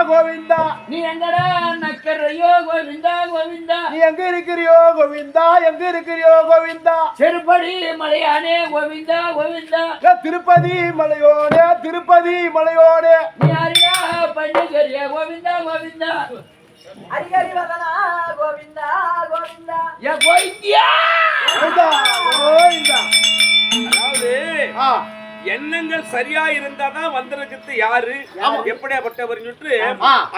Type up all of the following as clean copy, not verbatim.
கோவிந்தா நீ எங்கடா நக்கறையோ கோவிந்தா கோவிந்தா நீ எங்க இருக்கிறியோ கோவிந்தா எங்க இருக்கிறியோ கோவிந்தா செருப்படி மலையானே கோவிந்தா கோவிந்தா திருப்பதி மலையோனே திருப்பதி மலையோனே நீ அரியா பண்டிகரியா கோவிந்தா கோவிந்தா அரிகரி வதனா கோவிந்தா கோவிந்தா ஏ கோவிந்தியா கோவிந்தா கோவிந்தா. அதாவது எண்ணங்கள் சரியா இருந்தாதான் வந்திருக்கிறது யாரு எப்படியாப்பட்டவர் சொல்லிட்டு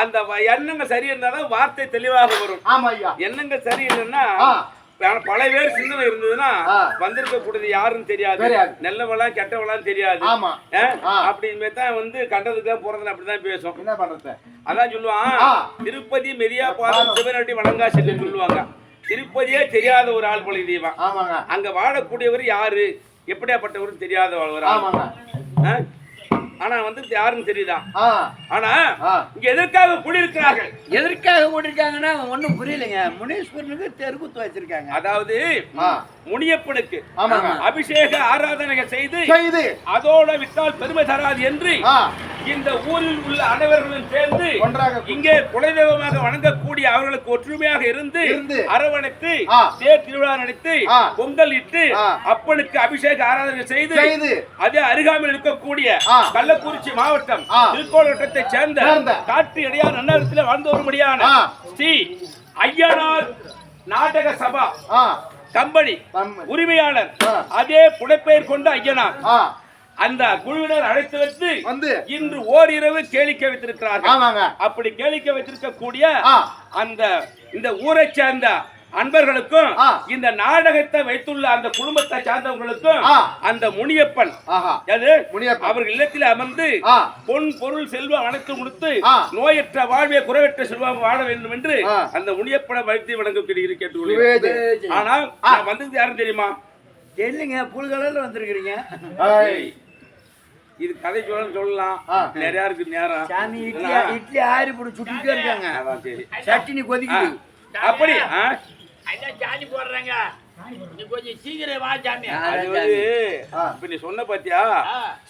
அந்த எண்ணங்கள் சரி இருந்தாதான் வார்த்தை தெளிவாக வரும். எண்ணங்கள் சரி இல்லைன்னா பல பேர் சிந்தனை இருந்ததுன்னா வந்திருக்க கூடியது யாருன்னு தெரியாது, நல்லவளாம் கெட்டவளாம் தெரியாது. அப்படின்னு தான் கண்டதுக்கு போறதுன்னு அப்படிதான் பேசும். என்ன பண்றது அதான் சொல்லுவான், திருப்பதி மெரியா பாதம் சிவனடி வணங்கா சென்று சொல்லுவாங்க. திருப்பதியே தெரியாத ஒரு ஆள் போல தெய்வம். அங்க வாழக்கூடியவர் யாரு எப்படியாப்பட்டவரும் தெரியாத வாழ்வார். ஆனா யாருன்னு தெரியுதா? ஆனா இங்க எதற்காக கூடியிருக்கிறார்கள்? எதற்காக கூடியிருக்காங்கன்னா ஒன்னும் புரியலைங்க. முனீஸ்வரனுக்கு தெருக்குத்து வச்சிருக்காங்க. அதாவது முனியப்பனுக்கு அபிஷேக ஆராதனைகள் செய்து அதோட விட்டால் பெருமை தராது என்று இந்த ஊரில் உள்ள அனைவர்களும் சேர்ந்து இங்கே குலதெய்வமாக வணங்கக்கூடிய அவர்களுக்கு ஒற்றுமையாக இருந்து அரவணைத்து தேர் திருவிழா நடத்தி பொங்கல் இட்டு அப்பனுக்கு அபிஷேக ஆராதனை செய்து அதே அருகாமையில் இருக்கக்கூடிய கள்ளக்குறிச்சி மாவட்டம் திருக்கோளத்தை சேர்ந்த காட்டு இடையார் நன்னகரத்தில் வாழ்ந்து வரும்படியான ஸ்ரீ ஐயனார் நாடக சபா கம்பெனி உரிமையாளர் அதே புனைப்பெயர் கொண்ட ஐயனார் அந்த குழுவினர் அழைத்து வைத்து இன்று ஓரிரவு கேளிக்கை வைத்திருக்கிறார்கள். அப்படி கேளிக்கை வைத்திருக்கக்கூடிய அந்த இந்த ஊரை சேர்ந்த அன்பர்களுக்கும் இந்த நாடகத்தை வைத்துள்ள அந்த குடும்பத்தை சார்ந்தவர்களுக்கும் அந்த முனியப்பன் அவர்கள் இல்லத்தில் அமர்ந்து பொன் பொருள் செல்வம் அனைத்து கொடுத்து நோயற்ற வாழ்வே குறைவற்ற செல்வம் வாழ வேண்டும் என்று அந்த முனியப்பனை வைத்து வணங்க கேட்டுக்கொள்கிறேன். ஆனால் வந்தது யாரும் தெரியுமா? இல்லைங்க, புல்கலர்ல வந்திருக்கிறீங்க. இது கதை சொல்லலாம், நிறைய இருக்கு நேரம். சாமி இட்லி ஆறி போட்டு சுட்டுட்டே இருக்காங்க. சட்டினி கொதிக்குது. அப்படி சாணி போடுறாங்க. கொஞ்சம் சீக்கிரம் வா சாமி. இப்ப நீ சொன்ன பாத்தியா,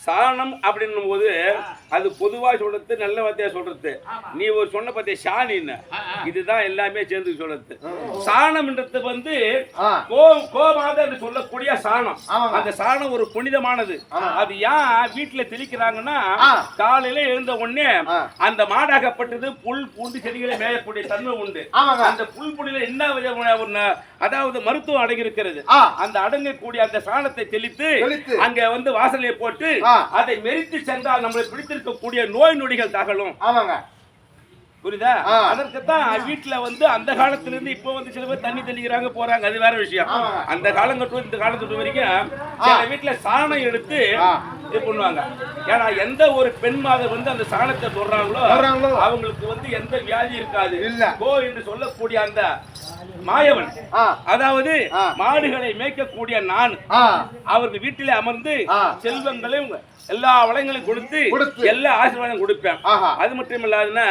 சாணம் அப்படின்னும் போது அது பொதுவா சொல்றது, நல்ல வார்த்தையா சொல்றது. நீ ஒரு சொன்ன பாத்தியா சாணின்னு, இதுதான் எல்லாமே சேர்ந்து சொல்றது. சாணம்ன்றது கோமாத சொல்லக்கூடிய சாணம். அந்த சாணம் ஒரு புனிதமானது. அது ஏன் வீட்டுல தெளிக்கிறாங்கன்னா, காலையில எழுந்த உடனே அந்த மாடாகப்பட்டது புல் பூண்டு செடிகளை மேயக்கூடிய தன்மை உண்டு. அந்த புல் புடியில என்ன விதமான அதாவது மருத்துவம் அடங்கியிருக்கிறது. அந்த அடங்கக்கூடிய அந்த சாணத்தை தெளித்து அங்க வாசலை போட்டு அதை மெரித்து சென்றால் நம்மளை பிடித்திருக்கக்கூடிய நோய் நொடிகள் தகலும். புரியுதா? அதற்குத்தான் வீட்டுல அந்த காலத்துல இருந்து இப்ப சில பேர் தண்ணி தெளிக்கிறாங்க போறாங்க, அது வேற விஷயம். அந்த காலங்கட்டும் இந்த காலத்து வரைக்கும் சில வீட்டுல சாணம் எடுத்து இது பண்ணுவாங்க. ஏன்னா எந்த ஒரு பெண் மாதர் அந்த சாணத்தை சொல்றாங்களோ அவங்களுக்கு எந்த வியாதி இருக்காது. கோ என்று சொல்லக்கூடிய அந்த மாயவன், அதாவது மாடுகளை மேய்க்கக்கூடிய நான், அவர்கள் வீட்டிலே அமர்ந்து செல்வங்களையும் எல்லா வளங்களையும் கொடுத்து எல்லா ஆசீர்வாதம் கொடுப்பேன். அது மட்டும் இல்லாதுன்னா,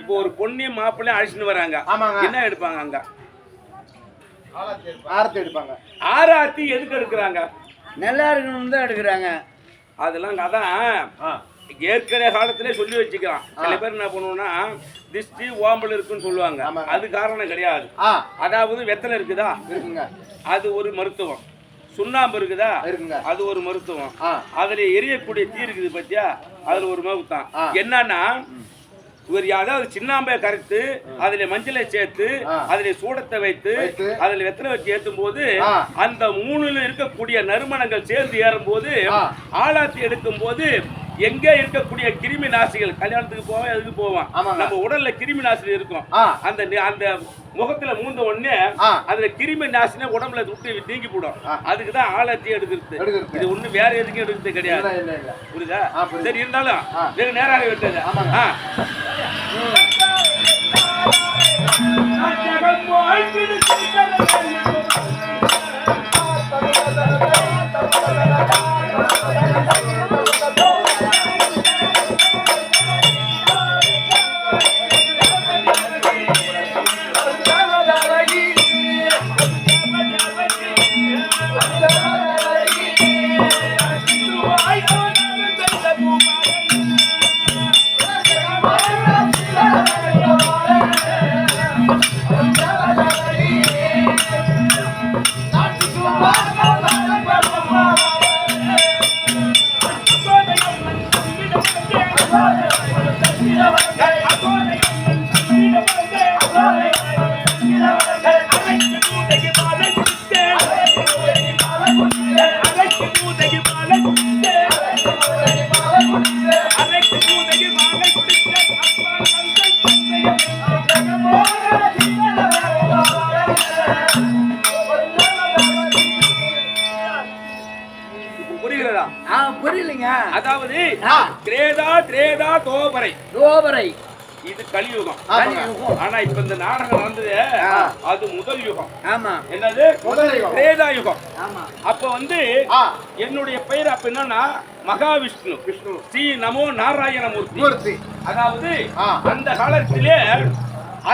இப்போ ஒரு பொண்ணையும் மாப்பிள்ளையும் அழைச்சிட்டு வராங்க, என்ன எடுப்பாங்க? அங்க ஆரத்தி எடுப்பாங்க. ஆராத்தி எதுக்கு எடுக்கிறாங்க? நல்லா இருக்கணும்னு தான் எடுக்கிறாங்க. அதெல்லாம் அதான் ஏற்கனவே காலத்திலே சொல்லி வச்சுக்கலாம். சில பேர் என்ன பண்ணுவோம்னா திஷ்டி ஓம்பல் இருக்குன்னு சொல்லுவாங்க. அது காரணம் கிடையாது. அதாவது வெத்தலை இருக்குதா, அது ஒரு மருத்துவம். சுண்ணாம்பு இருக்குதா, அது ஒரு மருத்துவம். அதுல எரியக்கூடிய தீ இருக்குது பத்தியா, அதுல ஒரு மருத்துவம். என்னன்னா ஒரு அதாவது சின்னாம்பை கரைத்து அதுல மஞ்சளை சேர்த்து அதுல சூடத்தை வைத்து அதுல வெத்தலை வச்சு ஏற்றும் போது அந்த மூணுல இருக்கக்கூடிய நறுமணங்கள் சேர்ந்து ஏறும் போது ஆலாத்தி எடுக்கும் போது எங்க இருக்கக்கூடிய கிருமி நாசிகள், கல்யாணத்துக்கு போவோம் எதுக்கு போவோம், நம்ம உடல்ல கிருமி நாசினி இருக்கும். அந்த அந்த முகத்துல மூந்த உடனே அதுல கிருமி நாசினி உடம்புல விட்டு நீங்கி போடும். அதுக்குதான் ஆலாத்தி எடுக்கிறது. இது ஒண்ணு வேற எதுக்கும் எடுக்கிறது கிடையாது. புரியுதா? சரி, இருந்தாலும் வெகு நேராக விட்டது. புரியலைங்க. அதாவது திரேதா திரேதா தோபரை தோபரை இது கலியுகம். ஆனா இப்ப இந்த நாடகம் நடந்தது அது முதல் யுகம். ஆமா, என்னது திரேதா யுகம். அப்ப வந்து என்னுடைய பெயர் அப்ப என்னன்னா மகாவிஷ்ணு ஸ்ரீ நமோ நாராயணமூர்த்தி. அதாவது அந்த காலத்திலே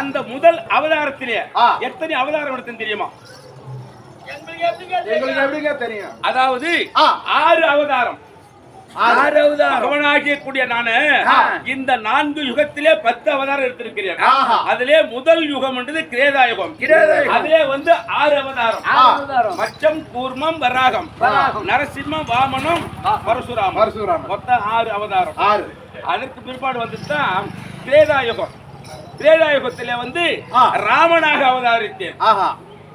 அந்த முதல் அவதாரத்திலே எத்தனை அவதாரம் எடுத்தேன்னு தெரியுமா? தெரியும். அதாவது 6 அவதாரம். பகவானாகிய கூடிய நானு இந்த 4 யுகத்திலே 10 அவதாரம் எடுத்திருக்கிறேன். அதிலே முதல் யுகம் என்றது கிரேதா யுகம். அதிலே வந்து 6 அவதாரம். மச்சம், கூர்மம், வராகம், நரசிம்மம், வாமனம், பரசுராமம். மொத்தம் 6 அவதாரம். அதற்கு பிற்பாடு வந்துதான் கிரேதா யுகம். கிரேதா யுகத்திலே வந்து ராமனாக அவதாரித்தேன்.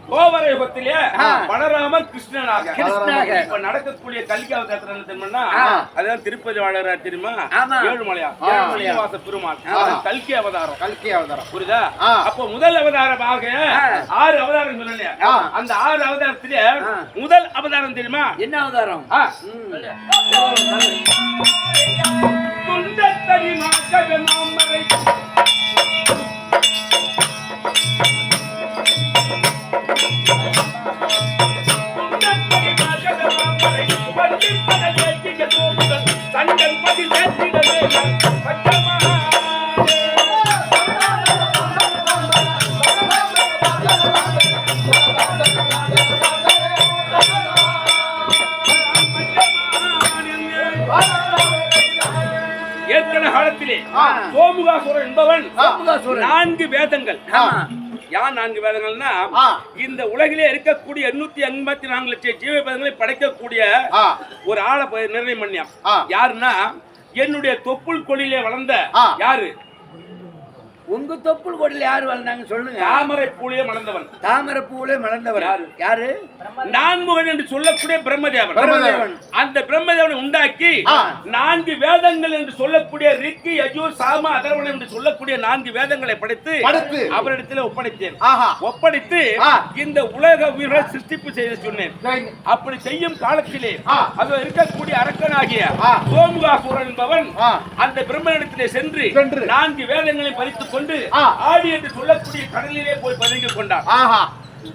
கோவர யுகத்திலே பலராமர் கிருஷ்ணனாக. இப்ப நடக்கக்கூடிய கல்கி அவதாரம் தெரியுமா? அதான் திருப்பதி வாழறார் தெரியுமா? ஏழுமலையா சீனிவாச பெருமாள் கல்கி அவதாரம். புரியுதா? அப்ப முதல் அவதாரமாக 6 அவதாரம் சொன்னேன். அந்த 6 அவதாரத்திலே முதல் அவதாரம் தெரியுமா? என்ன அவதாரம்? குண்டத்தடி மாக்கக மாமரை ஏற்கனவே காலத்திலே சோமுகாசுரன் என்பவன் 4 வேதங்கள். யார் 4 வேதங்கள்னா இந்த உலகிலே இருக்கக்கூடிய 884 லட்சம் ஜீவபேதங்களை படைக்கக்கூடிய ஒரு ஆளை நிர்ணயம் பண்ணியான். யாருன்னா என்னுடைய தொப்புள் கொடியிலே வளர்ந்த யாரு? உங்க தொப்புள் கொடியில யாரு வளர்ந்தாங்க சொல்லுங்க. தாமரை பூலே மலர்ந்தவன். தாமரை பூலே மலர்ந்தவர் யாரு? நான்முகன் என்று சொல்லக்கூடிய பிரம்மதேவன். அந்த பிரம்மதேவனை உண்டாக்கி 4 வேதங்கள் என்று சொல்லக்கூடிய ரிக்கி, யஜுர், சாம, அதர்வணம் என்று சொல்லக்கூடிய 4 வேதங்களை படைத்து அவரிடத்தில் ஒப்படைத்தேன். ஒப்படைத்து இந்த உலக உயிர்களை சிருஷ்டிப்பு செய்ய சொன்னேன். அப்படி செய்யும் காலத்திலே அது இருக்கக்கூடிய அரக்கனாகிய சோமுகாசுரன் என்பவன் அந்த பிரம்மனிடத்திலே சென்று 4 வேதங்களை பறித்து கொண்டு ஆடி என்று சொல்லக்கூடிய கடலிலே போய் பதுங்கிக் கொண்டார்.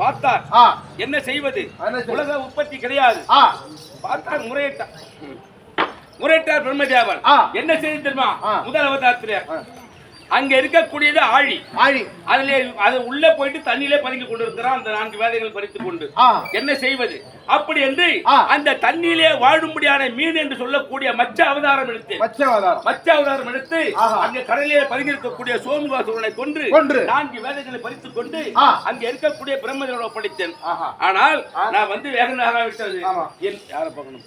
பார்த்தார் என்ன செய்வது, உலக உற்பத்தி கிடையாது. பார்த்தார், முறையிட்டார் பிரம்மதேவன். என்ன செய்து தெரியுமா? முதல் அவதாரத்திலே அங்க இருக்கக்கூடியது ஆழி. ஆழி. அதுல அது உள்ள போயிட்டு தண்ணியிலே பதுங்கி கொண்டிருக்கிறான் அந்த 4 வேதைகள் பறித்துக் கொண்டு. என்ன செய்வது அப்படி என்று அந்த தண்ணியிலே வாழும்படியான மீன் என்று சொல்லக்கூடிய மச்ச அவதாரம் எடுத்து அங்க கடலிலே பதுங்கி இருக்கக்கூடிய சோமுகாசுரனை கொன்று 4 வேதைகளை பறித்துக் கொண்டு அங்க இருக்கக்கூடிய பிரம்மதேவனை ஒப்படைத்தேன். ஆனால் நான் வந்து வேகனாக விட்டது யார பார்க்கணும்,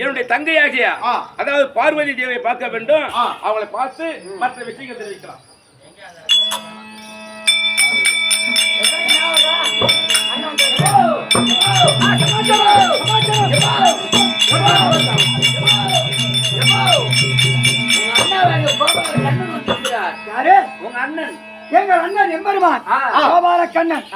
என்னுடைய தங்கையாகிய அதாவது பார்வதி தேவியை பார்க்க வேண்டும். அவளை பார்த்து மற்ற விஷயங்கள் தெரிவிக்கலாம். உங்க அண்ணன் எங்கள் அண்ணன் எம்பெருமான் கோபால கண்ணன்.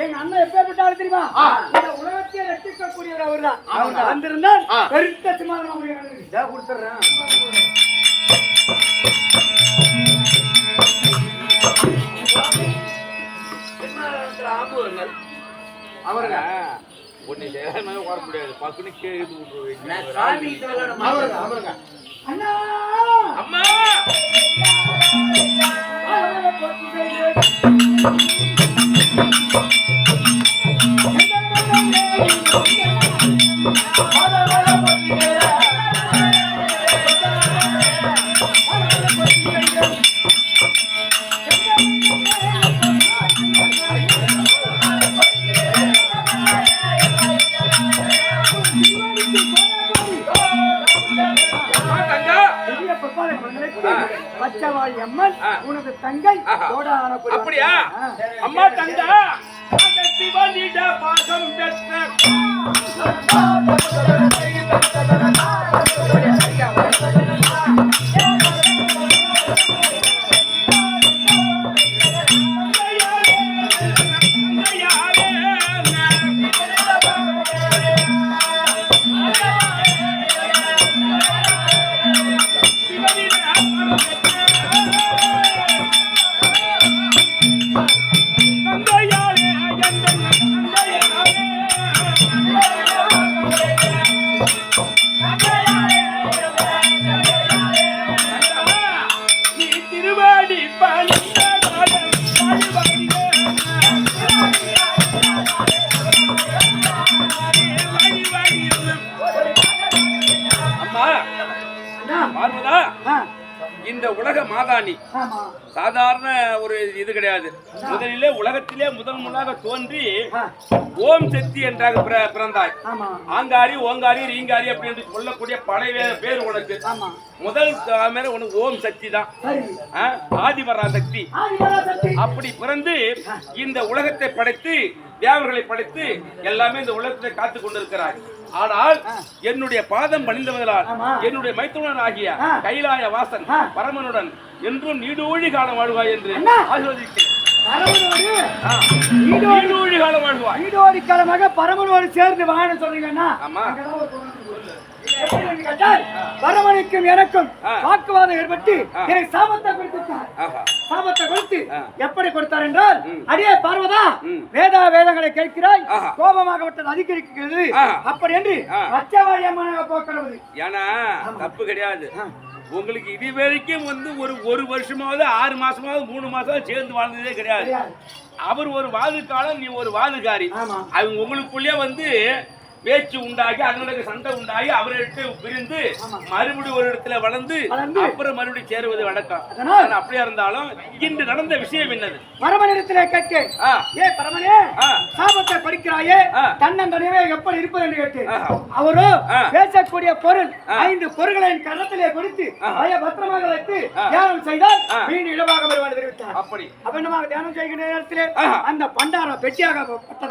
எங்க அண்ணன் எப்பேற்பட்டாலும் தெரியுமா, இந்த உலகத்தையே ரட்சிக்கக்கூடியவர் அவர்தான். அவர் வந்திருந்தால் பெருத்த சிம்மாசனம் கொடுத்துறேன். அவருங்க ஒன்னு வர முடியாது பக்குனு கேட்டு அண்ணா அம்மா பச்சவாளி அம்மன் உனது தங்கை. அப்படியா அம்மா தங்கா சிவனிட பாகம் பெற்ற இந்த உலக மாதாணி சாதாரண ஒரு இது கிடையாது. முதலிலே உலகத்திலே முதலாக தோன்றி ஓம் சக்தி என்றாக பிறந்தாய். ஆங்காரி ஓங்காரி ரீங்காரி அப்படி என்று சொல்லக்கூடிய பழைய பேர் உனக்கு. முதல் உனக்கு ஓம் சக்தி தான், ஆதிபரா சக்தி. அப்படி பிறந்து இந்த உலகத்தை படைத்து தேவர்களை படைத்து எல்லாமே இந்த உலகத்தை காத்துக் கொண்டிருக்கிறார். ஆனால் என்னுடைய பாதம் பணிந்தவர்களால் என்னுடைய மைத்துனன் ஆகிய கைலாய வாசன் பரமனுடன் என்றும் நீடூழி காலம் வாழ்வாய் என்று ஆசீர்வதிக்கிறேன். நீடூழி காலம் வாழ்வாய். நீடூழி காலமாக பரமனோடு சேர்ந்து வாழ சொல்றீங்கன்னா பரமனுக்கும் எனக்கும் வாக்குவாதம் ஏற்பட்டு எனக்கு சாபத்தை கொடுத்து எப்படி கொடுத்தார் என்றால், அடியே பார்வதா வேதங்களை கேட்கிறாய், கோபமாக விட்டது அதிகரிக்கிறது அப்படி என்று பச்சவாளி அம்மனாக போக்கிறது. ஏன்னா தப்பு கிடையாது. உங்களுக்கு இது வரைக்கும் வந்து ஒரு வருஷமாவது 6 மாசமாவது 3 மாசமாவது சேர்ந்து வாழ்ந்ததே கிடையாது. அவர் ஒரு வாதுக்காலம், நீ ஒரு வாதுகாரி. அவங்க உங்களுக்குள்ளே வந்து பேச்சு உண்டாகி அதனுடைய சண்டை உண்டாகி அவர்கிட்ட பிரிந்து மறுபடியும் ஒரு இடத்துல வளர்ந்து அப்புறம் மறுபடியும் சேருவது வழக்கம். அப்படியா இருந்தாலும் இன்று நடந்த விஷயம் என்னது? பரமனிடத்திலே கேட்க, ஏ பரமனே, சாபத்தை படிக்கிறாயே தன்னந்தனியே எப்படி இருப்பது என்று கேட்டு, அவரோ பேசக்கூடிய பொருள் 5 பொருள்களை கரத்திலே கொடுத்து பத்திரமாக வைத்து தியானம் செய்தால் மீண்டும் இலவாக வருவார் தெரிவித்தார். அப்படி அபண்டமாக தியானம் செய்கிற நேரத்திலே அந்த பண்டார பெட்டியாக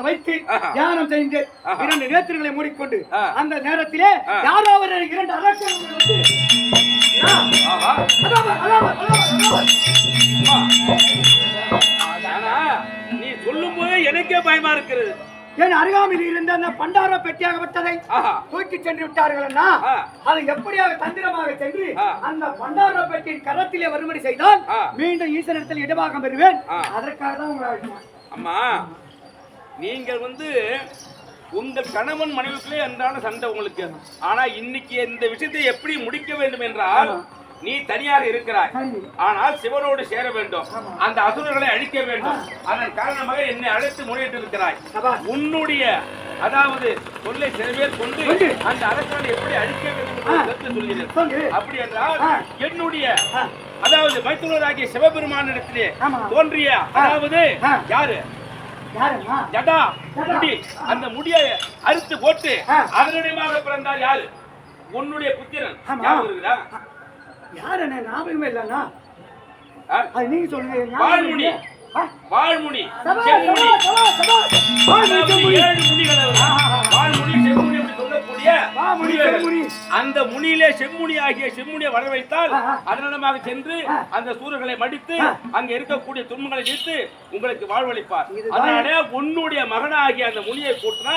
வைத்து தியானம் செய்து 2 நேத்திரங்களை மூடிக்கொண்டு அந்த நேரத்திலே யாரோ ஒரு 2 அரக்கர்கள் நீ சொல்லும் போது எனக்கே பயமா இருக்கிறது. என் அருகாமையில் இருந்த அந்த பண்டார பெட்டியாகப்பட்டதை தூக்கி சென்று விட்டார்கள்னா அதை எப்படியாக தந்திரமாக சென்று அந்த பண்டார பெட்டியின் கரத்திலே வரும்படி செய்தால் மீண்டும் ஈஸ்வரத்தில் இடமாக பெறுவேன். அதற்காக தான் உங்களை அம்மா, நீங்கள் வந்து உங்கள் கணவன் மனைவிக்குள்ளே அன்றான சண்டை உங்களுக்கு. ஆனா இன்னைக்கு இந்த விஷயத்தை எப்படி முடிக்க வேண்டும் என்றால், நீ தனியாக இருக்கிறாய். ஆனால் சிவனோடு சேர வேண்டும், அந்த அசுரர்களை அழிக்க வேண்டும். அதன் காரணமாக என்னை அழைத்து முறையிட்டு இருக்கிறாய். உன்னுடைய அதாவது சொல்லை சில பேர் கொண்டு அந்த அரசனை எப்படி அழிக்க வேண்டும் என்று சொல்கிறேன். அப்படி என்றால் என்னுடைய அதாவது மைத்துனராகிய சிவபெருமானிடத்திலே தோன்றிய அதாவது யாரு ஜடா முடி, அந்த முடியை அறுத்து போட்டு அதனுடையமாக பிறந்தார் யாரு? உன்னுடைய புத்திரன். யாரு ஞாபகமே இல்லண்ணா, நீங்க சொல்லுங்க. வாழ்முனி, வாழ்முனி, அந்த முனியிலே செம்முனி ஆகிய செம்முனியை வர வைத்தால் அதனமாக சென்று அந்த சூரர்களை மடித்து அங்க இருக்கக்கூடிய துன்பங்களை நீத்து உங்களுக்கு வாழ்வளிப்பார். அதனால உன்னுடைய மகனாகிய அந்த முனியை கூட்டினா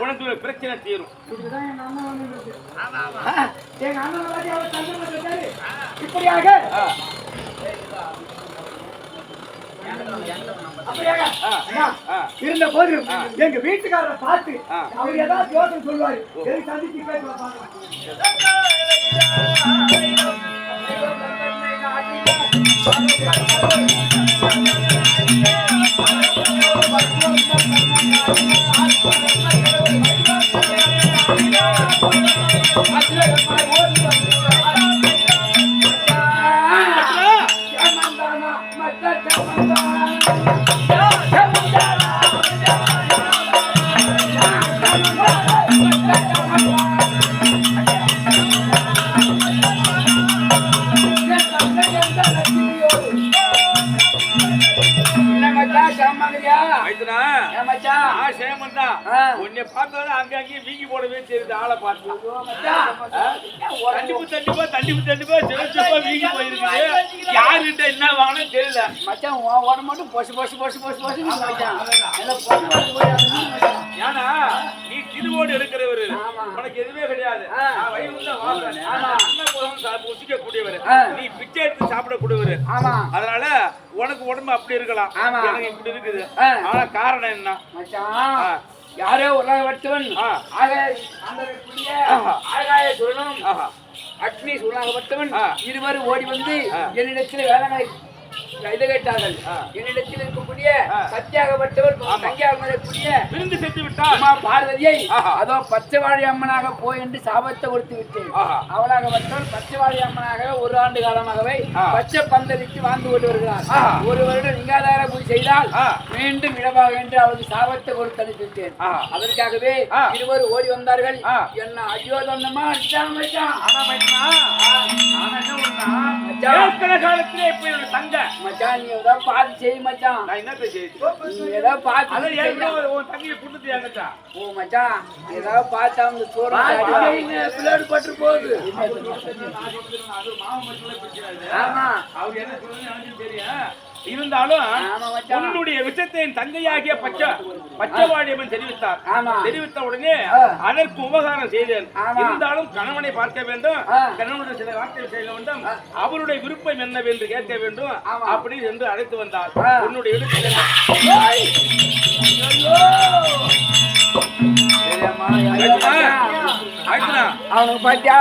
உனக்கு பிரச்சனை தீரும். இப்படியாக இருந்த போது எங்க வீட்டுக்காரரை பார்த்து அவர் ஏதாவது யோசனை சொல்லுவாரு. சந்திச்சு உன்னை பார்த்தா அங்க அங்கேயும் வீங்கி போடவே தெரியுது. ஆளை பார்த்து கண்டிப்பா தண்டிப்பா வீங்கி போயிருக்கு. யாருகிட்ட என்ன வாங்கணும் தெரியல. மச்சான் உடம்பு மட்டும் பொசு ஏன்னா நீ திருவோடு இருக்கிறவரு, உனக்கு எதுவுமே கிடையாது. கூடியவர், நீ பிச்சை எடுத்து சாப்பிடக்கூடியவர். அதனால உனக்கு உடம்பு அப்படி இருக்கலாம், எனக்கு இப்படி இருக்குது. ஆனா காரணம் என்ன? யாரோ உலகப்பட்டவன் ஆகாய சுரனும் அக்னி சூழாகப்பட்டவன் இருவரும் ஓடி வந்து என்னிடத்தில் வேளாண் இதை கேட்டார்கள். என்னிடத்தில் இருக்கக்கூடிய சத்தியாகப்பட்டவர் தங்கியாகக்கூடிய விருந்து சென்று விட்டார் பார்வதியை அதோ பச்சைவாழி அம்மனாக போய் என்று சாபத்தை கொடுத்து விட்டேன். அவளாகப்பட்டவர் பச்சைவாழி அம்மனாக ஒரு ஆண்டு காலமாகவே பச்சை பந்தலிட்டு வாழ்ந்து கொண்டு வருகிறார். ஒரு வருடம் லிங்காதார பூஜை செய்தால் மீண்டும் இடமாக என்று அவருக்கு சாபத்தை கொடுத்து அனுப்பிவிட்டேன். அதற்காகவே இருவர் ஓடி வந்தார்கள். என்ன ஐயோ தந்தமா காலத்திலே இப்ப தங்க மச்சான், நீ ஏதாவது பார்த்து செய் மச்சான். நான் என்ன செய்ய ஏதாவது பார்த்து தங்கியை கொடுத்துட்டு ஓ மச்சான், ஏதாவது பார்த்தா அவங்க பிள்ளைடு பட்டு போகுது. ஆமா, அவர் என்ன சொல்றது தெரியும். இருந்தாலும் உன்னுடைய விஷயத்தை என் தங்கையாகிய பச்சைவாழியம்மன் தெரிவித்தார். தெரிவித்த உடனே அதற்கு உபகாரம் செய்தேன். இருந்தாலும் கணவனை பார்க்க வேண்டும், கணவனுடைய சில வார்த்தைகள் செய்ய வேண்டும், அவருடைய விருப்பம் என்னவென்று கேட்க வேண்டும். அப்படி என்று அழைத்து வந்தார். உன்னுடைய அவனுக்கு பாத்தியா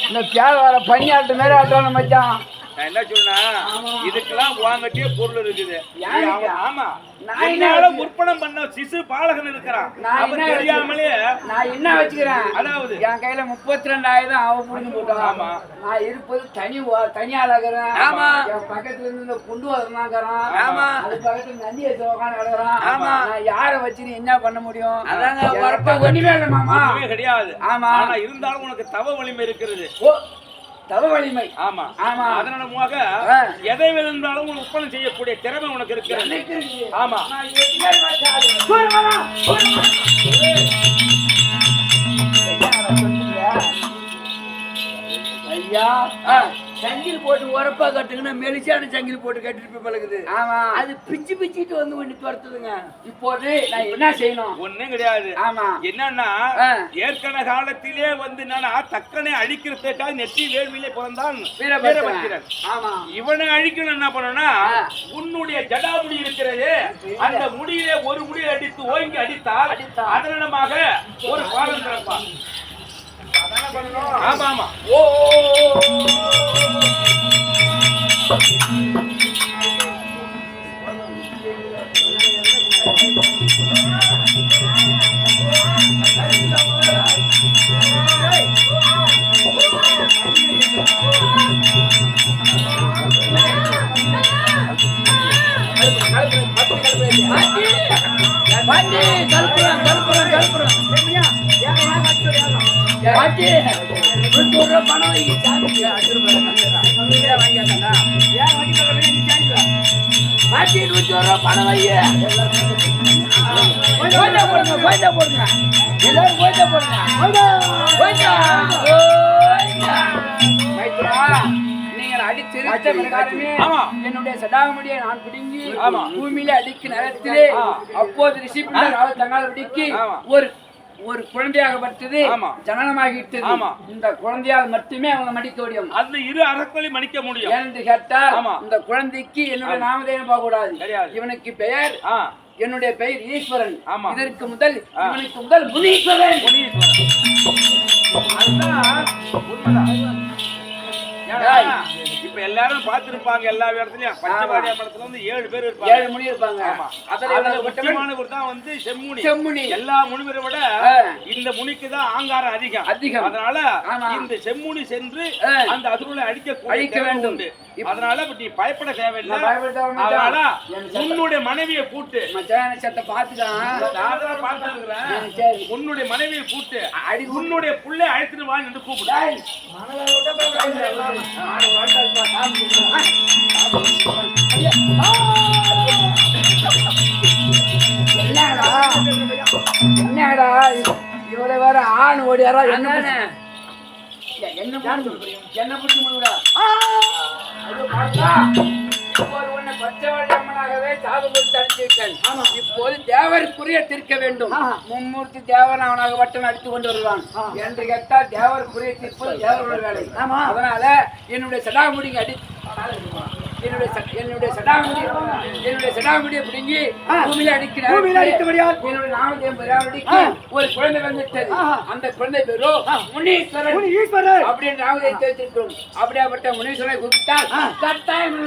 இந்த பியாவார பணியாட்டு மாதிரி ஆட்டணும் மச்சான். நான் என்ன சொன்னா, இதுக்கெல்லாம் வாங்கட்டிய பொருள் இருக்குது. ஆமா, முற்பணம் பண்ண சிசு பாலகன் இருக்கிறான். தெரியாமலே நான் என்ன வச்சுக்கிறேன், அதாவது என் கையில 32,000 அவ புரிஞ்சு போட்டான். ஆமா, நான் இருப்பது தனியாளாகிறேன். ஆமா, என் பக்கத்துல இருந்து இந்த குண்டு வரனாங்கிறான். ஆமா, அது பக்கத்துல நந்தி வச்சு உட்காந்து கிடக்குறான். ஆமா, நான் யார வச்சு என்ன பண்ண முடியும்? அதாங்க வரப்ப ஒண்ணுமே இல்லை மாமா, கிடையாது. ஆமா, ஆனா இருந்தாலும் உனக்கு தவ வலிமை இருக்கிறது. தவ வலிமை. ஆமா ஆமா, அதனால எதை வேணும்னாலும் உனக்கு ஒப்பனம் செய்யக்கூடிய திறமை உனக்கு இருக்கிறது. ஆமா, ஐயா சங்கில் போட்டு உரப்பா கட்டுங்கன்னா மெலிசான சங்கில் போட்டு கட்டிட்டு போய் பழகுது. ஆமா, அது பிச்சு பிச்சுட்டு வந்து ஒண்ணு துரத்துதுங்க. இப்போது நான் என்ன செய்யணும்? ஒண்ணும் கிடையாது. ஆமா, என்னன்னா ஏற்கனவே காலத்திலே வந்து என்னன்னா தக்கனை அழிக்கிறதுக்காக நெற்றி வேள்வியிலே பிறந்தான் வீரபத்திரன். ஆமா, இவனை அழிக்கணும் என்ன பண்ணனா, உன்னுடைய ஜடாமுடி இருக்கிறது, அந்த முடியிலே ஒரு முடியை அடித்து ஓங்கி அடித்தால் அதனமாக ஒரு பாலம் திறப்பான். ஆமா ஆமா, ஓ பாட்டி கல்புரம் கல்புரம் கல்புரம் பாட்டி 200 ரூபாய் பணம் வைக்க சாமிக்கு பாட்டி 200 ரூபாய் பணம் வைய போய்தா போடுங்க எல்லாரும் போய்தா போடுங்க நீங்கள் அடிச்சிருந்த பிரகாரமே என்னுடைய சடாமுடியை நான் பிடுங்கி பூமியில அடிக்கு நேரத்திலே அப்போது ரிஷிபிள்ளர் தங்கால பிடிக்கி ஒரு குழந்தையாகப்பட்டது ஜனனமாகிட்டது. இந்த குழந்தையால் மட்டுமே அவங்க மடிக்க முடியும். அந்த இரு அரக்களையும் மடிக்க முடியும் என்று கேட்டால் இந்த குழந்தைக்கு என்னுடைய நாமதேயம் போக கூடாது. இவனுக்கு பெயர் என்னுடைய பெயர் ஈஸ்வரன். இதற்கு முதல் இவனுக்கு முதல் முனீஸ்வரன். இப்ப எல்லாரும் பாத்துருப்பாங்க எல்லா இடத்துலயும் பஞ்சவாடி மடத்துல வந்து 7 பேர் இருப்பாங்க. 7 முனி இருப்பாங்க. அதுல முக்கியமானவர் தான் வந்து செம்முனி. எல்லா முனிவரை விட இந்த முனிக்கு தான் ஆங்காரம் அதிகம். அதனால இந்த செம்முனி சென்று அந்த அதுல அழிக்க வேண்டும். அதனால நீ பயப்பட தேவையில்லை. அதனால உன்னுடைய மனைவியை கூட்டு உன்னுடைய மனைவியை கூட்டு உன்னுடைய புள்ளை அழைத்துட்டு வா என்று கூப்பிடு. என்னடா இவரை வேற ஆண் ஓடியாரா என்ன பிடிச்சி முழுடா பச்சைவாழி அம்மனாகவே சாது கொடுத்து அனுப்பிவிட்டேன். இப்போது தேவருக்குரிய தீர்க்க வேண்டும். மும்மூர்த்தி தேவன் அவனாக வட்டம் அடித்துக் கொண்டு வருவான் என்று கேட்டால் தேவருக்குரிய தீர்ப்பு தேவருடைய வேலை. அதனால என்னுடைய சடாமுடிங்க என்னுடைய சடாமுடியை பிடுங்கி பூமியில என்னுடைய நாமதேயம் ஒரு குழந்தை வந்துட்டது. அந்த குழந்தை பேரோ முனீஸ்வரன் அப்படின்னு நாமதேயத்தை வைத்திருக்கிறோம். அப்படியாப்பட்ட முனீஸ்வரனை கூப்பிட்டால் கட்டாயம்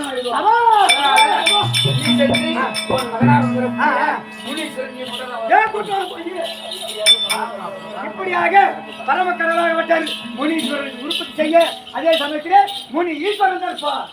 இப்படியாக பரம கடலாகப்பட்டார் முனீஸ்வரன் உற்பத்தி செய்ய அதே சமயத்திலே முனி ஈஸ்வரன் இருப்பார்.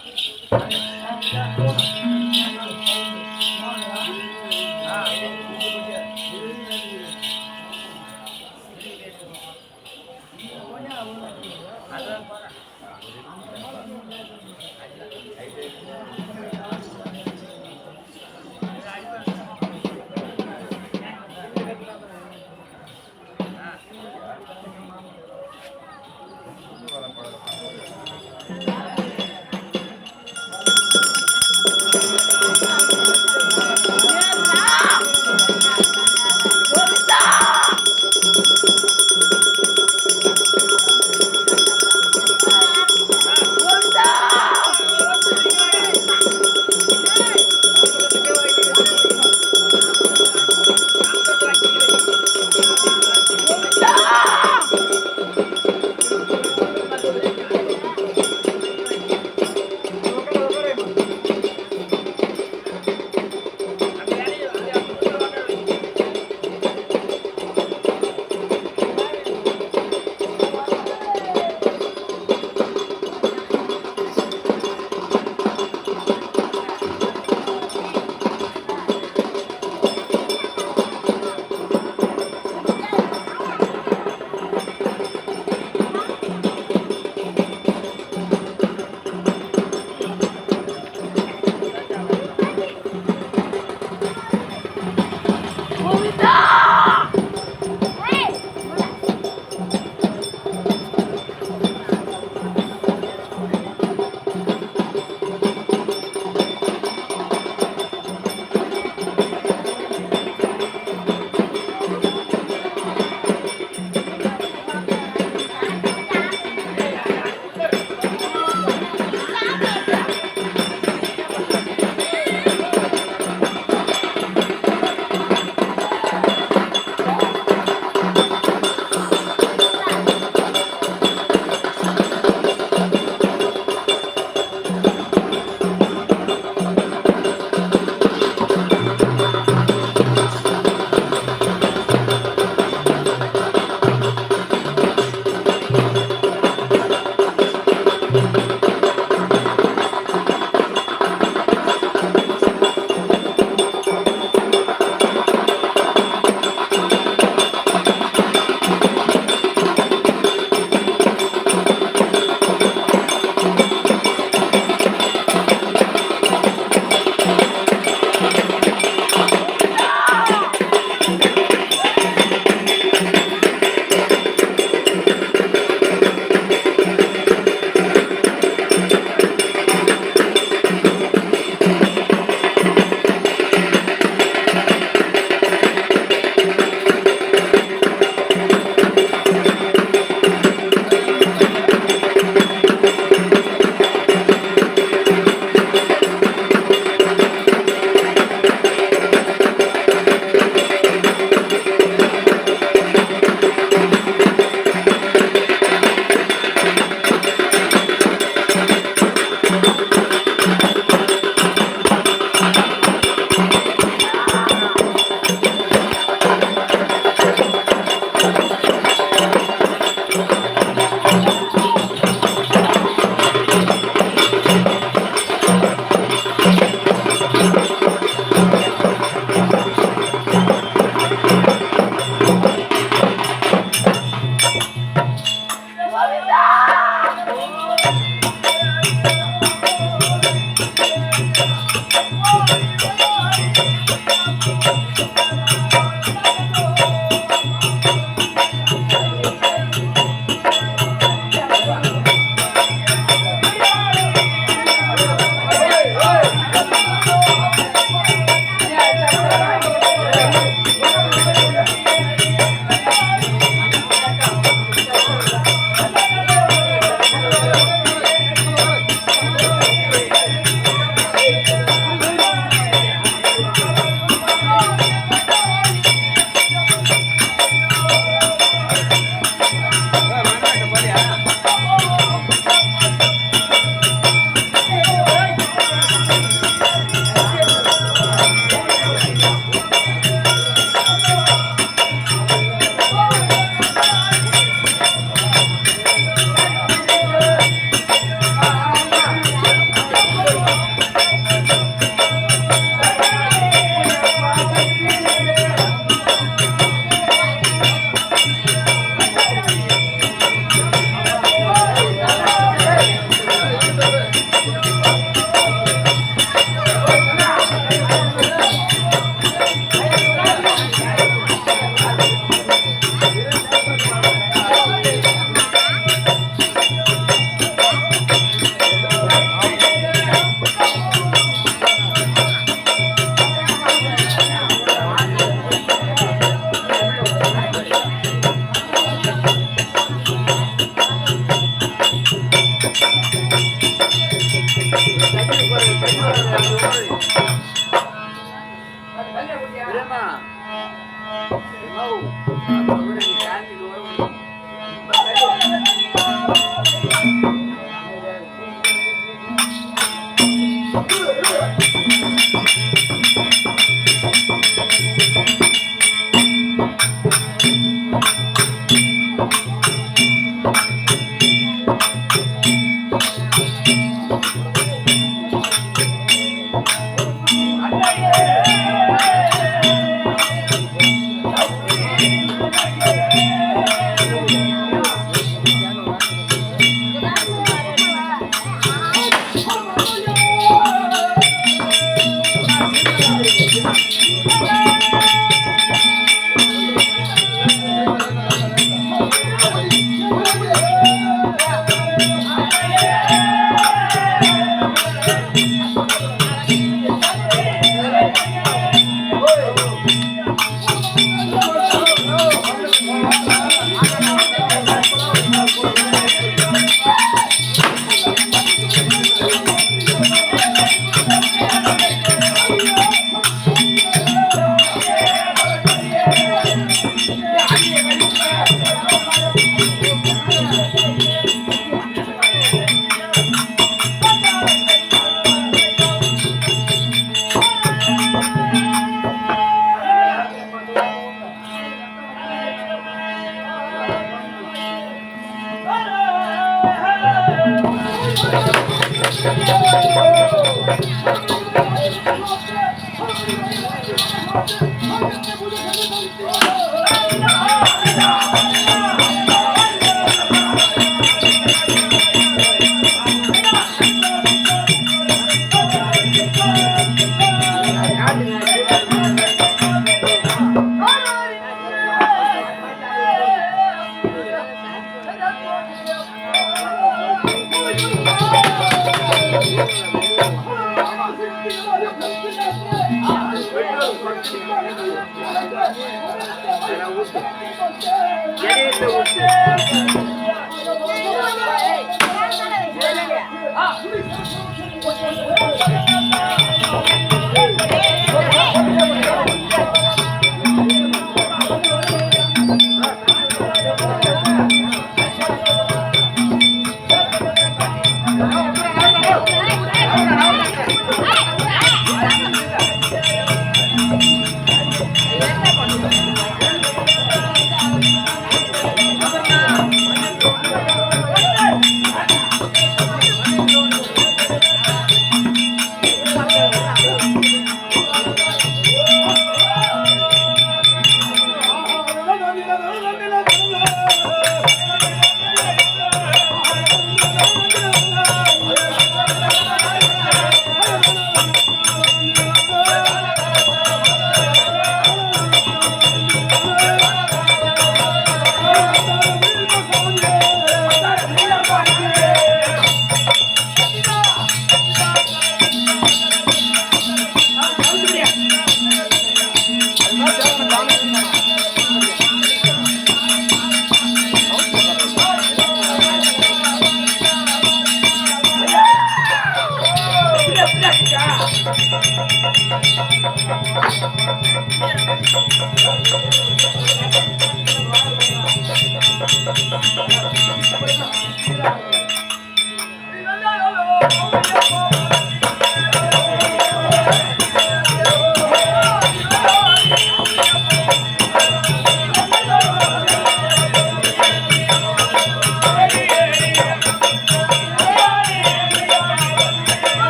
ஆ